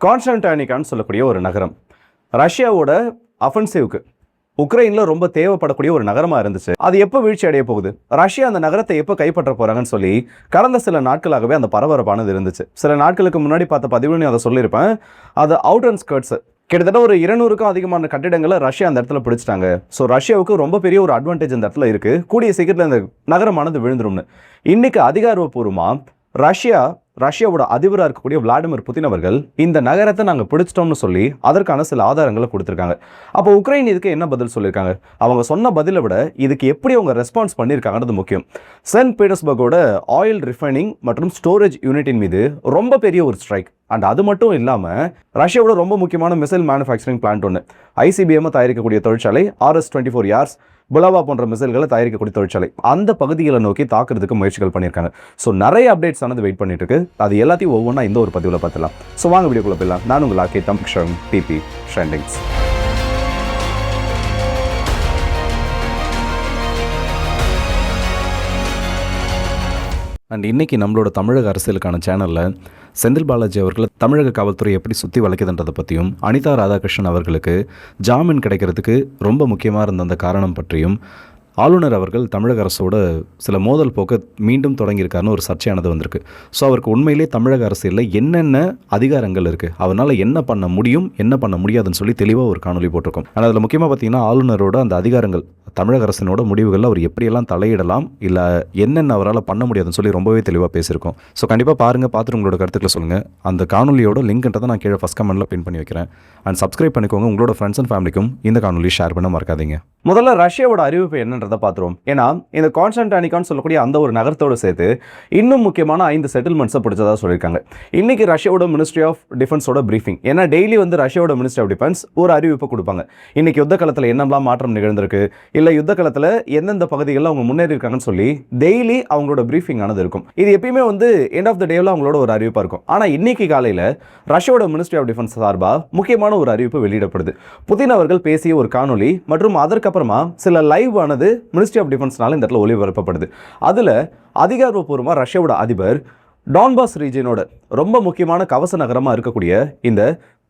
கான்ஸ்டன்டைனிக்கான்னு சொல்லக்கூடிய ஒரு நகரம் ரஷ்யாவோட அஃபென்சிவ்க்கு உக்ரைனில் ரொம்ப தேவைப்படக்கூடிய ஒரு நகரமாக இருந்துச்சு. அது எப்போ வீழ்ச்சி அடைய போகுது, ரஷ்யா அந்த நகரத்தை எப்போ கைப்பற்ற போகிறாங்கன்னு சொல்லி கடந்த சில நாட்களாகவே அந்த பரபரப்பானது இருந்துச்சு. சில நாட்களுக்கு முன்னாடி பார்த்த பதிவுன்னு அதை சொல்லியிருப்பேன். அது அவுட் அண்ட் ஸ்கர்ட்ஸ் கிட்டத்தட்ட ஒரு 200க்கும் அதிகமான கட்டிடங்களை ரஷ்யா அந்த இடத்துல பிடிச்சிட்டாங்க. ஸோ ரஷ்யாவுக்கு ரொம்ப பெரிய ஒரு அட்வான்டேஜ் இந்த இடத்துல இருக்குது. கூடிய சீக்கிரத்தில் இந்த நகரமானது விழுந்துரும்னு இன்னைக்கு அதிகாரப்பூர்வமாக ரஷ்யாவோட அதிபராக இருக்கக்கூடிய விளாடிமிர் புதின் அவர்கள் இந்த நகரத்தை நாங்கள் பிடிச்சிட்டோம்னு சொல்லி அதற்கான சில ஆதாரங்களை கொடுத்துருக்காங்க. அப்போ உக்ரைன் இதுக்கு என்ன பதில் சொல்லியிருக்காங்க, அவங்க சொன்ன பதிலை விட இதுக்கு எப்படி அவங்க ரெஸ்பான்ஸ் பண்ணியிருக்காங்கன்றது முக்கியம். சென்ட் பீட்டர்ஸ்பர்கோட ஆயில் ரிஃபைனிங் மற்றும் ஸ்டோரேஜ் யூனிட்டின் மீது ரொம்ப பெரிய ஒரு ஸ்ட்ரைக். அண்ட் அது மட்டும் இல்லாமல் ரஷ்யாவோட ரொம்ப முக்கியமான மிசைல் மேனுஃபேக்சரிங் பிளான்ட் ஒன்று, ஐசிபிஎம் தயாரிக்கக்கூடிய தொழிற்சாலை, RS-24 யார்ஸ், புலாவா போன்ற மிசைல்களை தயாரிக்கக்கூடிய தொழிற்சாலை, அந்த பகுதிகளை நோக்கி தாக்குறதுக்கு முயற்சிகள் பண்ணியிருக்காங்க. ஸோ நிறைய அப்டேட்ஸ் ஆனது வெயிட் பண்ணிட்டு இருக்கு. அது எல்லாத்தையும் ஒவ்வொன்றா இந்த ஒரு பதிவில் பார்த்துலாம். ஸோ வாங்க வீடியோக்குள்ள போயிடலாம். நான் உங்கள் ஆர்கே தம்பிக்ஷம், டிபி ட்ரெண்டிங்ஸ். அண்ட் இன்றைக்கி நம்மளோட தமிழக அரசியலுக்கான சேனலில் செந்தில் பாலாஜி அவர்கள் தமிழக காவல்துறை எப்படி சுற்றி வளைக்குதுன்றதை பற்றியும், அனிதா ராதாகிருஷ்ணன் அவர்களுக்கு ஜாமீன் கிடைக்கிறதுக்கு ரொம்ப முக்கியமாக இருந்த அந்த காரணம் பற்றியும், ஆளுநர் அவர்கள் தமிழக அரசோட சில மோதல் போக்க மீண்டும் தொடங்கியிருக்காருன்னு ஒரு சர்ச்சையானது வந்திருக்கு. ஸோ அவருக்கு உண்மையிலே தமிழக அரசியலில் என்னென்ன அதிகாரங்கள் இருக்குது, அவனால் என்ன பண்ண முடியும் என்ன பண்ண முடியாதுன்னு சொல்லி தெளிவாக ஒரு காணொலி போட்டிருக்கோம். ஆனால் அதில் முக்கியமாக பார்த்தீங்கன்னா ஆளுநரோட அந்த அதிகாரங்கள், தமிழக அரசினோட முடிவுகளில் அவர் எப்படியெல்லாம் தலையிடலாம், இல்லை என்னென்ன அவரால் பண்ண முடியாதுன்னு சொல்லி ரொம்பவே தெளிவாக பேசியிருக்கோம். ஸோ கண்டிப்பாக பாருங்கள், பார்த்துட்டு உங்களோட கருத்துக்களை சொல்லுங்கள். அந்த காணொலியோட லிங்க்ன்றதை நான் கீழே ஃபஸ்ட் கமெண்ட்டில் பின் பண்ணி வைக்கிறேன். அண்ட் சப்ஸ்கிரைப் பண்ணிக்கோங்க. உங்களோட ஃப்ரெண்ட்ஸ் அண்ட் ஃபேமிலிக்கும் இந்த காணொலி ஷேர் பண்ண மறக்காதீங்க. முதல்ல ரஷ்யாவோட அறிவிப்பு என்னன்றதை பார்த்துருவோம். ஏன்னா இந்த கான்ஸ்டன்டைனிக்கான்னு சொல்லக்கூடிய அந்த ஒரு நகரத்தோடு சேர்த்து இன்னும் முக்கியமான 5 செட்டில்மெண்ட்ஸை பிடிச்சதாக சொல்லியிருக்காங்க. இன்னைக்கு ரஷ்யாவோட மினிஸ்ட்ரி ஆஃப் டிஃபென்ஸோட பிரீஃபிங். ஏன்னா டெய்லி ரஷ்யாவோட மினிஸ்ட்ரி ஆஃப் டிஃபென்ஸ் ஒரு அறிவிப்பு கொடுப்பாங்க. இன்னைக்கு யுத்த காலத்தில் என்னெல்லாம் மாற்றம் நிகழ்ந்திருக்கு, இல்லை யுத்த காலத்தில் எந்தெந்த பகுதிகளில் அவங்க முன்னேறி இருக்காங்கன்னு சொல்லி டெய்லி அவங்களோட பிரீஃபிங் ஆனது இருக்கும். இது எப்பயுமே எண்ட் ஆஃப் த டேவில் அவங்களோட ஒரு அறிவிப்பாக இருக்கும். ஆனால் இன்னைக்கு காலையில் ரஷ்யாவோட மினிஸ்ட்ரி ஆஃப் டிஃபென்ஸ் சார்பாக முக்கியமான ஒரு அறிவிப்பு வெளியிடப்படுது. புதின் அவர்கள் பேசிய ஒரு காணொலி மற்றும் அதற்கப்புறமா சில லைவ் ஆனது மினிஸ்ட்ரி ஆஃப் டிஃபென்ஸ்னால இந்த இடத்துல ஒளிபரப்பப்படுது. அதில் அதிகாரப்பூர்வமாக ரஷ்யாவோட அதிபர் டான்பாஸ் ரீஜனோட ரொம்ப முக்கியமான கவச நகரமாக இருக்கக்கூடிய இந்த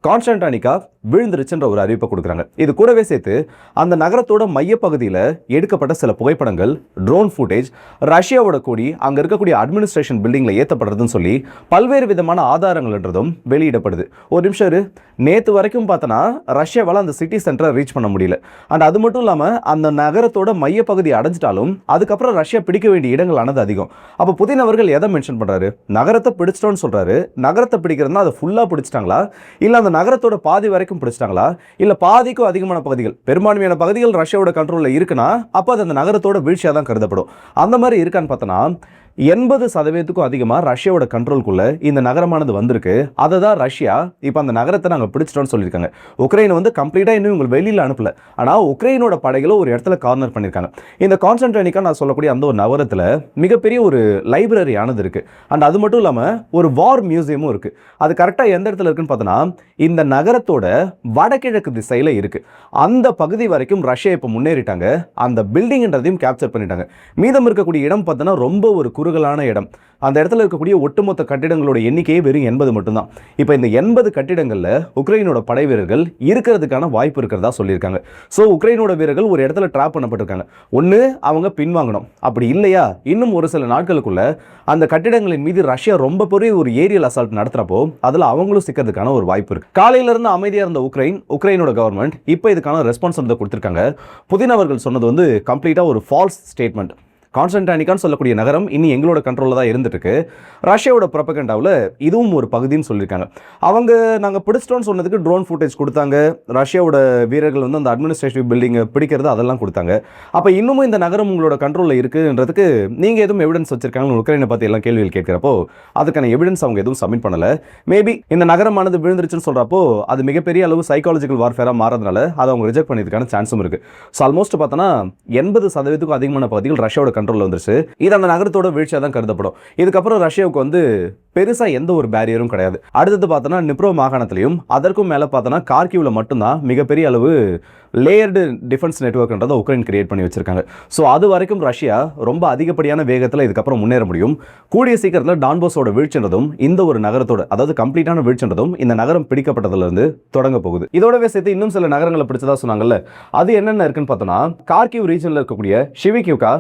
கான்ஸ்டன்டைனிக்கா விழுந்துருச்சுன்ற ஒரு அறிவிப்பை கொடுக்குறாங்க. இது கூடவே சேர்த்து அந்த நகரத்தோட மையப்பகுதியில் எடுக்கப்பட்ட சில புகைப்படங்கள், ட்ரோன் ஃபுட்டேஜ், ரஷ்யாவோட கொடி அங்கே இருக்கக்கூடிய அட்மினிஸ்ட்ரேஷன் பில்டிங்கில் ஏற்றப்படுறதுன்னு சொல்லி பல்வேறு விதமான ஆதாரங்கள்ன்றதும் வெளியிடப்படுது. ஒரு நிமிஷம், நேற்று வரைக்கும் பார்த்தோன்னா ரஷ்யாவால் அந்த சிட்டி சென்டரை ரீச் பண்ண முடியல. அண்ட் அது மட்டும் இல்லாமல் அந்த நகரத்தோட மையப்பகுதி அடைஞ்சிட்டாலும் அதுக்கப்புறம் ரஷ்யா பிடிக்க வேண்டிய இடங்கள் ஆனது அதிகம். அப்போ புதின் அவர்கள் எதை மென்ஷன் பண்ணுறாரு, நகரத்தை பிடிச்சிட்டோன்னு சொல்கிறாரு. நகரத்தை பிடிக்கிறதுனா அதை ஃபுல்லாக பிடிச்சிட்டாங்களா, இல்லை அந்த நகரத்தோட பாதி வரைக்கும் பிடிச்சிட்டாங்களா, இல்ல பாதிக்கும் அதிகமான பகுதிகள், பெரும்பான்மையான பகுதிகள் ரஷ்யாவோட கண்ட்ரோல்ல இருக்குன்னா அப்ப அது அந்த நகரத்தோட வீழ்ச்சியா தான் கருதப்படும். அந்த மாதிரி இருக்கான்னு பார்த்தோன்னா 80% அதிகமாக ரஷ்யாவோட கண்ட்ரோல்குள்ள இந்த நகரமானது வந்திருக்கு. அதை தான் ரஷ்யா இப்போ அந்த நகரத்தை நாங்கள் பிடிச்சிட்டோம்னு சொல்லியிருக்காங்க. உக்ரைன் கம்ப்ளீட்டாக இன்னும் இவங்க வெளியில் அனுப்பல. ஆனால் உக்ரைனோட படைகளை ஒரு இடத்துல கார்னர் பண்ணியிருக்காங்க. இந்த கான்ஸ்டன்டைனிக்கா நான் சொல்லக்கூடிய அந்த ஒரு நகரத்தில் மிகப்பெரிய ஒரு லைப்ரரி ஆனது இருக்கு. அண்ட் அது மட்டும் இல்லாமல் ஒரு வார் மியூசியமும் இருக்கு. அது கரெக்டாக எந்த இடத்துல இருக்குன்னு பார்த்தோன்னா இந்த நகரத்தோட வடகிழக்கு திசையில் இருக்கு. அந்த பகுதி வரைக்கும் ரஷ்யா இப்போ முன்னேறிட்டாங்க. அந்த பில்டிங்ன்றதையும் கேப்சர் பண்ணிட்டாங்க. மீதம் இருக்கக்கூடிய இடம் பார்த்தோன்னா ரொம்ப ஒரு குறுகலான இடம். அந்த இடத்துல இருக்கக்கூடிய ஒட்டுமொத்த கட்டிடங்களோட எண்ணிக்கையே வெறும் 80 மட்டும்தான். இப்போ இந்த 80 கட்டிடங்களில் உக்ரைனோட படை வீரர்கள் இருக்கிறதுக்கான வாய்ப்பு இருக்கிறதா சொல்லியிருக்காங்க. ஸோ உக்ரைனோட வீரர்கள் ஒரு இடத்துல ட்ராப் பண்ணப்பட்டிருக்காங்க. ஒன்று அவங்க பின்வாங்கணும், அப்படி இல்லையா இன்னும் ஒரு சில நாட்களுக்குள்ள அந்த கட்டிடங்களின் மீது ரஷ்யா ரொம்ப பெரிய ஒரு ஏரியல் அசால்ட் நடத்துறப்போ அதில் அவங்களும் சிக்கிறதுக்கான ஒரு வாய்ப்பு இருக்கு. காலையிலிருந்து அமைதியாக இருந்த உக்ரைனோட கவர்மெண்ட் இப்போ இதுக்கான ரெஸ்பான்ஸ் கொடுத்திருக்காங்க. புதின் அவர்கள் சொன்னது கம்ப்ளீட்டாக ஒரு ஃபால்ஸ் ஸ்டேட்மெண்ட். கான்ஸ்டன்டைனிக்கான்னு சொல்லக்கூடிய நகரம் இனி எங்களோட கண்ட்ரோலில் தான் இருந்துட்டு இருக்கு. ரஷ்யாவோட ப்ரொபகண்டாவில் இதுவும் ஒரு பகுதின்னு சொல்லியிருக்காங்க. அவங்க நாங்கள் பிடிச்சிட்டோன்னு சொன்னதுக்கு ட்ரோன் ஃபுட்டேஜ் கொடுத்தாங்க. ரஷ்யாவோட வீரர்கள் அந்த அட்மினிஸ்ட்ரேட்டிவ் பில்டிங்கை பிடிக்கிறது அதெல்லாம் கொடுத்தாங்க. அப்போ இன்னமும் இந்த நகரம் உங்களோட கண்ட்ரோலில் இருக்குன்றதுக்கு நீங்கள் எதுவும் எவிடன்ஸ் வச்சிருக்காங்க உக்ரைனை பற்றி எல்லாம் கேள்விகள் கேட்குறப்போ அதுக்கான எவிடன்ஸ் அவங்க எதுவும் சப்மிட் பண்ணலை. மேபி இந்த நகரமானது விழுந்துருச்சுன்னு சொல்கிறப்போ அது மிகப்பெரிய அளவு சைக்காலஜிக்கல் வார்ஃபேராக மாறதுனால அதை அவங்க ரிஜெக்ட் பண்ணியதுக்கான சான்ஸும் இருக்குது. ஸோ ஆல்மோஸ்ட் பார்த்தோன்னா 80% அதிகமான பகுதிகள் ரஷ்யாவோட கண்ட்ரோலில் வந்துருச்சு. இது அந்த நகரத்தோட வீழ்ச்சியாக தான் கருதப்படும். இதுக்கப்புறம் ரஷ்யாவுக்கு வந்து பெருசா எந்த ஒரு பேரியரும் கிடையாது. அடுத்தது பார்த்தோன்னா நிப்ரோ மாகாணத்திலையும் அதற்கும் மேலே பார்த்தோன்னா கார்கிவ்ல மட்டும்தான் மிகப்பெரிய அளவு லேயர்டு டிஃபென்ஸ் நெட்வொர்க்ன்றதை உக்ரைன் கிரியேட் பண்ணி வச்சிருக்காங்க. ஸோ அது வரைக்கும் ரஷ்யா ரொம்ப அதிகப்படியான வேகத்தில் இதுக்கப்புறம் முன்னேற முடியும். கூடிய சீக்கிரத்தில் டான்போஸோட வீழ்ச்சின்றதும் இந்த ஒரு நகரத்தோட, அதாவது கம்ப்ளீட்டான வீழ்ச்சின்றதும் இந்த நகரம் பிடிக்கப்பட்டதுலேருந்து தொடங்க போகுது. இதோடவே சேர்த்து இன்னும் சில நகரங்களை பிடிச்சதா சொன்னாங்கல்ல, அது என்னென்ன இருக்குன்னு பார்த்தோன்னா கார்கிவ் ரீஜனில் இருக்கக்கூடிய ஷிவிகிவ்கா,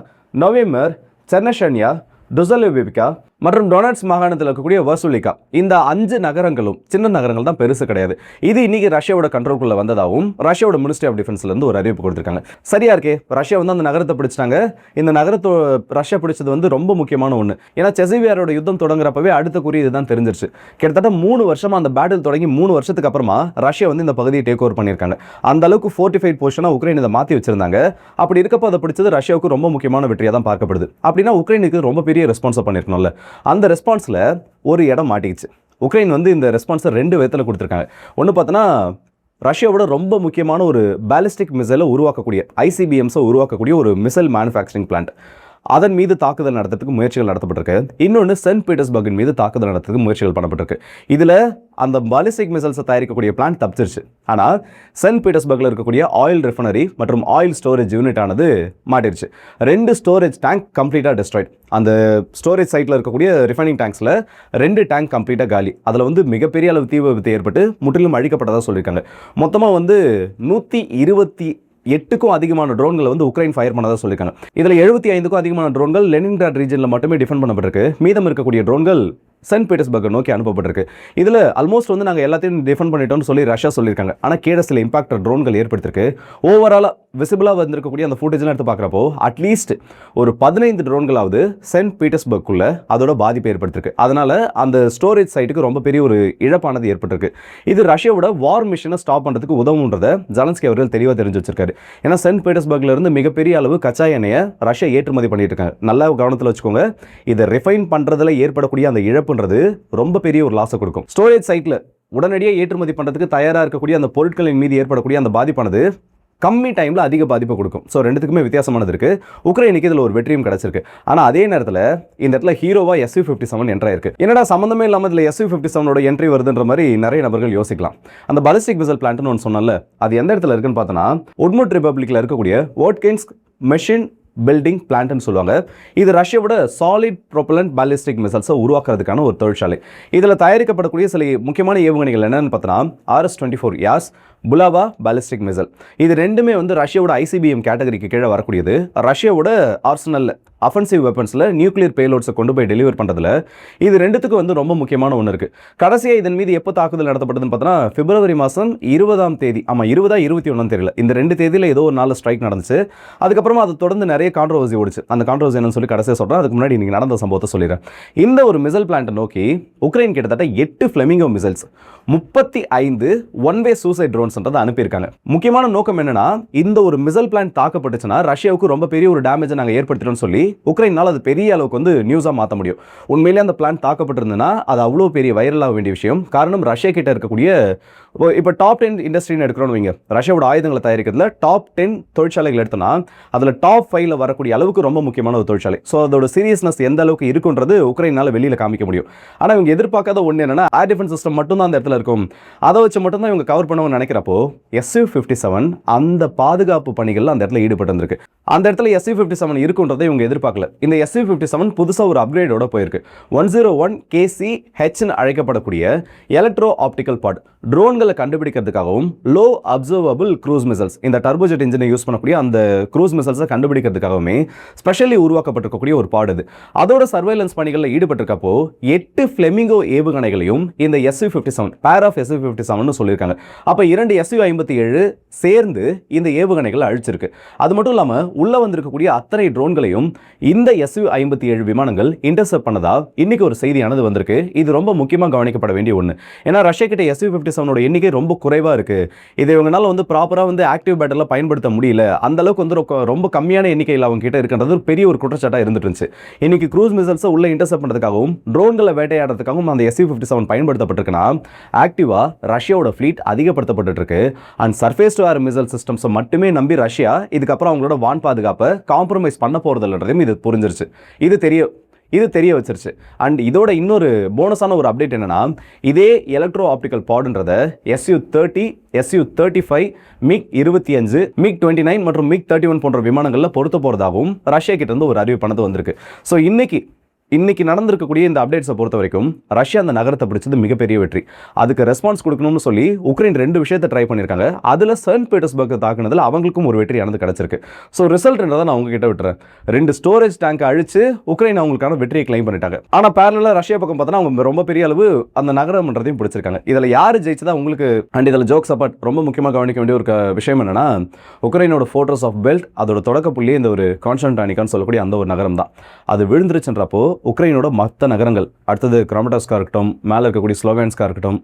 நொவேமர், செர்னஷன்யா, டுசலோவிகா மற்றும் டொனட்ஸ் மாகாணத்தில் இருக்கக்கூடிய வர்சுலிகா, இந்த 5 நகரங்களும் சின்ன நகரங்கள் தான், பெருசு கிடையாது. இது இன்னைக்கு ரஷ்யாவோட கண்ட்ரோல்குள்ள வந்ததாகவும் ரஷ்யாவோட மினிஸ்ட்ரி ஆஃப் டிஃபென்ஸ்ல இருந்து ஒரு அறிவிப்பு கொடுத்திருக்காங்க. சரியா இருக்கே, ரஷ்யா வந்து அந்த நகரத்தை பிடிச்சிட்டாங்க. இந்த நகரத்தை ரஷ்யா பிடிச்சது வந்து ரொம்ப முக்கியமான ஒன்று. ஏன்னா செசிவியாரோட யுத்தம் தொடங்குறப்பவே அடுத்த குறி இதுதான் தெரிஞ்சிருச்சு. கிட்டத்தட்ட 3 வருஷமா அந்த பேட்டில் தொடங்கி 3 வருஷத்துக்கு அப்புறமா ரஷ்யா வந்து இந்த பகுதியை டேக் ஓவர் பண்ணியிருக்காங்க. அந்த அளவுக்கு ஃபோர்ட்டிஃபைட் பொசிஷனா உக்ரைன் இதை மாற்றி வச்சிருந்தாங்க. அப்படி இருக்கப்போ அதை பிடிச்சது ரஷ்யாவுக்கு ரொம்ப முக்கியமான வெற்றியாக தான் பார்க்கப்படுது. அப்படின்னா உக்ரைனுக்கு ரொம்ப பெரிய ரெஸ்பான்ஸை பண்ணிருக்கணும்ல. அந்த ரெஸ்பான்ஸ்ல ஒரு இடம் மாட்டிக்கிச்சு. உக்ரைன் வந்து இந்த ரெஸ்பான்ஸை 2 விதத்தில் கொடுத்துருக்காங்க. ஒன்று பார்த்தோன்னா ரஷ்யாவோட ரொம்ப முக்கியமான ஒரு பாலிஸ்டிக் மிசைலை உருவாக்கக்கூடிய ஐசிபிஎம்ஸை உருவாக்கக்கூடிய ஒரு மிசைல் மேனுஃபேக்சரிங் பிளான்ட், அதன் மீது தாக்குதல் நடத்துறதுக்கு முயற்சிகள் நடத்தப்பட்டிருக்கு. இன்னொன்று சென்ட் பீட்டர்ஸ்பர்கின் மீது தாக்குதல் நடத்துறதுக்கு முயற்சிகள் பண்ணப்பட்டிருக்கு. இதில் அந்த பாலிஸ்டிக் மிசைல்ஸை தயாரிக்கக்கூடிய பிளான்ட் தப்பிச்சிருச்சு. ஆனால் சென்ட் பீட்டர்ஸ்பர்கில் இருக்கக்கூடிய ஆயில் ரிஃபைனரி மற்றும் ஆயில் ஸ்டோரேஜ் யூனிட் ஆனது மாட்டிருச்சு. 2 ஸ்டோரேஜ் டேங்க் கம்ப்ளீட்டாக டிஸ்ட்ராய்ட். அந்த ஸ்டோரேஜ் சைட்டில் இருக்கக்கூடிய ரிஃபைனிங் டேங்க்ஸில் 2 டேங்க் கம்ப்ளீட்டாக காலி. அதில் வந்து மிகப்பெரிய அளவு தீ விபத்து ஏற்பட்டு முற்றிலும் அழிக்கப்பட்டதாக சொல்லியிருக்காங்க. மொத்தமாக வந்து 128க்கும் அதிகமான ட்ரோன்களை வந்து உக்ரைன் ஃபயர் பண்ணதாக சொல்லியிருக்காங்க. இதில் 75க்கும் அதிகமான ட்ரோன்கள் லெனின்கிராட் ரீஜனில் மட்டுமே டிஃபெண்ட் பண்ணப்பட்டிருக்கு. மீதம் இருக்கக்கூடிய ட்ரோன்கள் சென்ட் பீட்டர்ஸ்பர்க் நோக்கி அனுப்பப்பட்டிருக்கு. இதில் ஆல்மோஸ்ட் வந்து நாங்கள் எல்லாத்தையும் டிஃபெண்ட் பண்ணிட்டோம்னு சொல்லி ரஷ்யா சொல்லியிருக்காங்க. ஆனால் கீழே சில இம்பாக்டர் ட்ரோன்கள் ஏற்படுத்திருக்கு. ஓவராலாக விசிபிளாக வந்திருக்கக்கூடிய அந்த ஃபுட்டேஜ்லாம் எடுத்து பார்க்குறப்போ அட்லீஸ்ட் ஒரு 15 ட்ரோன்களாவது சென்ட் பீட்டர்ஸ்பர்க்குள்ள அதோட பாதிப்பை ஏற்படுத்திருக்கு. அதனால அந்த ஸ்டோரேஜ் சைட்டுக்கு ரொம்ப பெரிய ஒரு இழப்பானது ஏற்பட்டிருக்கு. இது ரஷ்யாவோட வார் மிஷனை ஸ்டாப் பண்ணுறதுக்கு உதவுன்றதை ஜெலன்ஸ்கி அவர்கள் தெளிவாக தெரிஞ்சு வச்சிருக்காரு. ஏன்னா சென்ட் பீட்டர்ஸ்பர்க்ல இருந்து மிகப்பெரிய அளவு கச்சா எண்ணெயை ரஷ்யா ஏற்றுமதி பண்ணிட்டு இருக்காங்க. நல்லா கவனத்தில் வச்சுக்கோங்க. இதை ரிஃபைன் பண்ணுறதுல ஏற்படக்கூடிய அந்த இழப்புன்றது ரொம்ப பெரிய ஒரு லாஸை கொடுக்கும். ஸ்டோரேஜ் சைட்டில் உடனடியாக ஏற்றுமதி பண்ணுறதுக்கு தயாராக இருக்கக்கூடிய அந்த பொருட்களின் மீது ஏற்படக்கூடிய அந்த பாதிப்பானது கம்மி டைமில் அதிக பாதிப்பை கொடுக்கும். ஸோ ரெண்டுத்துக்குமே வித்தியாசமானது இருக்குது. உக்ரைனுக்கு இதில் ஒரு வெற்றியும் கிடச்சிருக்கு. ஆனால் அதே நேரத்தில் இந்த இடத்துல ஹீரோவா Su-57 என்ட்ரி ஆயிருக்கு. என்னடா சம்மந்தமே இல்லாமல் இதில் Su-57 என்ட்ரி வருதுன்ற மாதிரி நிறைய நபர்கள் யோசிக்கலாம். அந்த பாலிஸ்டிக் மிசைல் பிளான்ட்னு ஒன்று சொன்னல, அது எந்த இடத்துல இருக்குன்னு பார்த்தோன்னா உட்முட் ரிப்பப்ளிக்கில் இருக்கக்கூடிய வோட்கின்ஸ்க் மெஷின் பில்டிங் பிளான்ட்னு சொல்லுவாங்க. இது ரஷ்யாவோட சாலிட் ப்ரொபலண்ட் பாலிஸ்டிக் மிசைல்ஸை உருவாக்குறதுக்கான ஒரு தொழிற்சாலை. இதில் தயாரிக்கப்படக்கூடிய சில முக்கியமான ஏவுகணைகள் என்னென்னு பார்த்தோன்னா RS-24 யாஸ், புலாவா பாலிஸ்டிக் மிசைல். இது ரெண்டுமே வந்து ரஷ்யாவோட ஐசிபிஎம் கேட்டகரிக்கு கீழே வரக்கூடியது. ரஷ்யாவோட ஆர்சனல் அஃபென்சிவ் வெப்பன்ஸில் நியூக்ளியர் பேலோட்ஸை கொண்டு போய் டெலிவர் பண்ணுறதுல இது ரெண்டுத்துக்கும் வந்து ரொம்ப முக்கியமான ஒன்று இருக்குது. கடைசியாக இதன் மீது எப்போ தாக்குதல் நடத்தப்பட்டதுன்னு பார்த்தோன்னா பிப்ரவரி மாதம் 20ஆம் தேதி, ஆமாம் 20ஆ 21ஆம் தெரியல, இந்த 2 தேதியில் ஏதோ ஒரு நாள் ஸ்ட்ரைக் நடந்துச்சு. அதுக்கப்புறமா அதை தொடர்ந்து நிறைய கான்ட்ரோவர்சி ஓடிச்சு. அந்த கான்ட்ரோவர்சி என்னன்னு சொல்லி கடைசியாக சொல்கிறேன். அதுக்கு முன்னாடி நீங்கள் நடந்த சம்பவத்தை சொல்லிடுறேன். இந்த ஒரு மிசைல் பிளான்ட்டை நோக்கி உக்ரைன் கிட்டத்தட்ட 8 ஃப்ளெமிங்கோ மிசைல்ஸ், 35 ஒன்-வே சூசைட் ட்ரோன்ஸ்ன்றதை அனுப்பியிருக்காங்க. முக்கியமான நோக்கம் என்னன்னா, இந்த ஒரு மிசைல் பிளான்ட் தாக்கப்பட்டுச்சுன்னா ரஷ்யாவுக்கு ரொம்ப பெரிய ஒரு டேமேஜை நாங்கள் ஏற்படுத்திட்டோம்னு சொல்லி உக்ரைனால் அது பெரிய அளவுக்கு வந்து நியூஸாக மாற்ற முடியும். உண்மையிலே அந்த பிளான் தாக்கப்பட்டிருந்ததுன்னா அது அவ்வளோ பெரிய வைரலாக வேண்டிய விஷயம். காரணம் ரஷ்யா கிட்ட இருக்கக்கூடிய இப்போ டாப் 10 இண்டஸ்ட்ரின்னு எடுக்கிறோன்னு வைங்க, ரஷ்யாவோட ஆயுதங்களை தயாரிக்கிறதுல டாப் 10 தொழிற்சாலைகள் எடுத்தோன்னா அதில் டாப் 5ல வரக்கூடிய அளவுக்கு ரொம்ப முக்கியமான ஒரு தொழிற்சாலை. ஸோ அதோட சீரியஸ்னஸ் எந்த அளவுக்கு இருக்குன்றது உக்ரைனால் வெளியில் காமிக்க முடியும். ஆனால் இவங்க எதிர்பார்க்காத ஒன்று என்னன்னா, ஏர் டிஃபென்ஸ் சிஸ்டம் மட்டும் தான் அந்த இடத்துல இருக்கும். அதை வச்சு மட்டும் தான் இவங்க கவர் பண்ணுவோம்னு நினைக்கிறப்போ Su-57 அந்த பாதுகாப்பு பணிகள் அந்த இடத்துல ஈடுபட்டு வந்திருக்கு. அந்த இடத்துல Su-57 இருக்குன்றதை இவங்க எதிர்பார்க்கல. இந்த Su-57 புதுசாக ஒரு அப்கிரேடோட போயிருக்கு. 101 KC-H அழைக்கப்படக்கூடிய எலக்ட்ரோ ஆப்டிக்கல் பாட், ட்ரோன்களை கண்டுபிடிக்கிறதுக்காகவும் லோ அப்சர்வபிள் க்ரூஸ் மிசைல்ஸ், இந்த டர்போஜெட் இன்ஜினை யூஸ் பண்ணக்கூடிய அந்த க்ரூஸ் மிசைல்ஸை கண்டுபிடிக்கிறதுக்காகவுமே ஸ்பெஷலி உருவாக்கப்பட்டிருக்கக்கூடிய ஒரு பாட் இது. அதோட சர்வைலன்ஸ் பணிகளில் ஈடுபட்டிருக்கப்போ 8 ஃப்ளெமிங்கோ ஏவுகணைகளையும் இந்த Su-57 பேர் ஆஃப் Su-57 சொல்லியிருக்காங்க. அப்போ 2 Su-57 சேர்ந்து இந்த ஏவுகணைகளை அழிச்சிருக்கு. அது மட்டும் இல்லாமல் உள்ள வந்திருக்கக்கூடிய அத்தனை ட்ரோன்களையும் இந்த Su-57 விமானங்கள் இன்டர்செப்ட் பண்ணதா இன்னைக்கு ஒரு செய்தியானது வந்திருக்கு. இது ரொம்ப முக்கியமாக கவனிக்கப்பட வேண்டிய ஒன்று. ஏன்னா ரஷ்யா கிட்ட Su-57 எண்ணிக்கை ரொம்ப குறைவாக இருக்குது. இதை இவங்களால வந்து ப்ராப்பராக வந்து ஆக்டிவ் பேட்டரியில் பயன்படுத்த முடியல. அந்த அளவுக்கு வந்து ரொம்ப கம்மியான எண்ணிக்கையில் அவங்க கிட்ட இருக்கின்றது பெரிய ஒரு குற்றச்சாட்டாக இருந்துட்டு இருந்துச்சு. இன்னைக்கு க்ரூஸ் மிசைல்ஸை உள்ள இன்டர்செப்ட் பண்ணுறதுக்காகவும் ட்ரோன்களை வேட்டையாடுறதுக்காகவும் அந்த SU-57 பயன்படுத்தப்பட்டிருக்குன்னா, ஆக்டிவாக ரஷ்யாவோட ஃப்ளீட் அதிகப்படுத்தப்பட்டு இருக்கு. And surface to air missile சிஸ்டம்ஸை மட்டுமே நம்பி ரஷ்யா இதுக்கப்புறம் அவங்களோட வான் பாதுகாப்பை காம்ப்ரமைஸ் பண்ண போகிறதில்லன்றதையும் இது புரிஞ்சிருச்சு. இது தெரிய வச்சிருச்சு. அண்ட் இதோட இன்னொரு போனஸான ஒரு அப்டேட் என்னன்னா, இதே electro optical பாடுன்றத SU-30, SU-35, MiG-25, MiG-29 மற்றும் MiG-31 போன்ற விமானங்களில் பொருத்த போகிறதாகவும் ரஷ்யா கிட்ட இருந்து ஒரு அறிவிப்பானது வந்திருக்கு. ஸோ இன்னைக்கு நடந்திருக்கக்கூடிய இந்த அப்டேட்ஸை பொறுத்த வரைக்கும் ரஷ்யா அந்த நகரத்தை பிடிச்சது மிகப்பெரிய வெற்றி. அதுக்கு ரெஸ்பான்ஸ் கொடுக்கணும்னு சொல்லி உக்ரைன் 2 விஷயத்தை ட்ரை பண்ணியிருக்காங்க. அதில் செயின்ட் பீட்டர்ஸ்பர்க் தாக்குனதில் அவங்களுக்கும் ஒரு வெற்றியானது கிடைச்சிருக்கு. ஸோ ரிசல்ட்ன்றதை நான் உங்ககிட்ட விட்டுறேன். 2 ஸ்டோரேஜ் டேங்கை அழிச்சு உக்ரைன் அவங்களுக்கான வெற்றியை கிளைம் பண்ணிட்டாங்க. ஆனால் பேரலாக ரஷ்யா பக்கம் பார்த்தோன்னா அவங்க ரொம்ப பெரிய அளவு அந்த நகரம்ன்றதையும் பிடிச்சிருக்காங்க. இதில் யார் ஜெயிச்சதா உங்களுக்கு அண்ட் இதில் ஜோக்ஸ் அப்பார்ட் ரொம்ப முக்கியமாக கவனிக்க வேண்டிய ஒரு விஷயம் என்னன்னா, உக்ரைனோட ஃபோர்ட்ரஸ் ஆஃப் பெல்ட் அதோட தொடக்க புள்ளியே இந்த ஒரு கான்ஸ்டன்டானிக்கான்னு சொல்லக்கூடிய அந்த ஒரு நகரம் தான். அது விழுந்துருச்சுன்றப்போ உக்ரைனோட மற்ற நகரங்கள், அடுத்தது கிராமடாஸ்கா இருக்கட்டும், மேலே இருக்கக்கூடிய ஸ்லோவேன்ஸ்கா இருக்கட்டும்,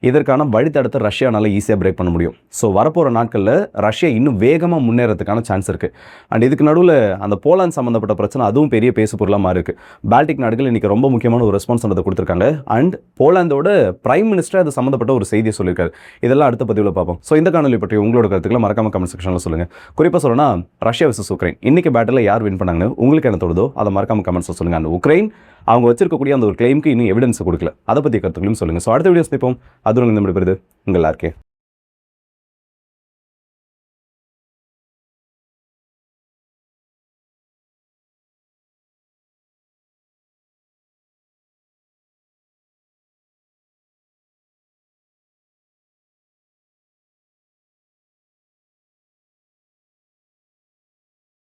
இதற்கான வழித்தடத்தை ரஷ்யானால ஈஸியாக பிரேக் பண்ண முடியும். ஸோ வரப்போகிற நாட்களில் ரஷ்யா இன்னும் வேகமாக முன்னேறதுக்கான சான்ஸ் இருக்குது. அண்ட் இதுக்கு நடுவில் அந்த போலாந்து சம்மந்தப்பட்ட பிரச்சனை அதுவும் பெரிய பேசு பொருளாக மாறி இருக்குது. பால்டிக் நாடுகள் இன்றைக்கி ரொம்ப முக்கியமான ஒரு ரெஸ்பான்ஸ் அதை கொடுத்துருக்காங்க. அண்ட் போலாந்தோட பிரைம் மினிஸ்டர் அது சம்மந்தப்பட்ட ஒரு செய்தியை சொல்லியிருக்காரு. இதெல்லாம் அடுத்த பதிவில் பார்ப்போம். ஸோ இந்த காணொலி பற்றி உங்களோட கருத்துக்களை மறக்காம கமெண்ட் செக்ஷனில் சொல்லுங்கள். குறிப்பாக சொல்லணும்னா ரஷ்யா vs உக்ரைன் இன்றைக்கி பேட்டில் யார் வின் பண்ணாங்கன்னு உங்களுக்கு என்ன தோணுதோ அதை மறக்காம கமெண்ட்ஸில் சொல்லுங்கள். அந்த உக்ரைன் அவங்க வச்சிருக்கக்கூடிய அந்த ஒரு கிளைமுக்கு இன்னும் எவிடன்ஸ் கொடுக்கல, அதை பற்றி கருத்துக்களையும் சொல்லுங்கள். ஸோ அடுத்த வீடியோஸ் நிற்போம். அது உங்களுக்கு இந்த பெறுது உங்கள் எல்லாருக்கே.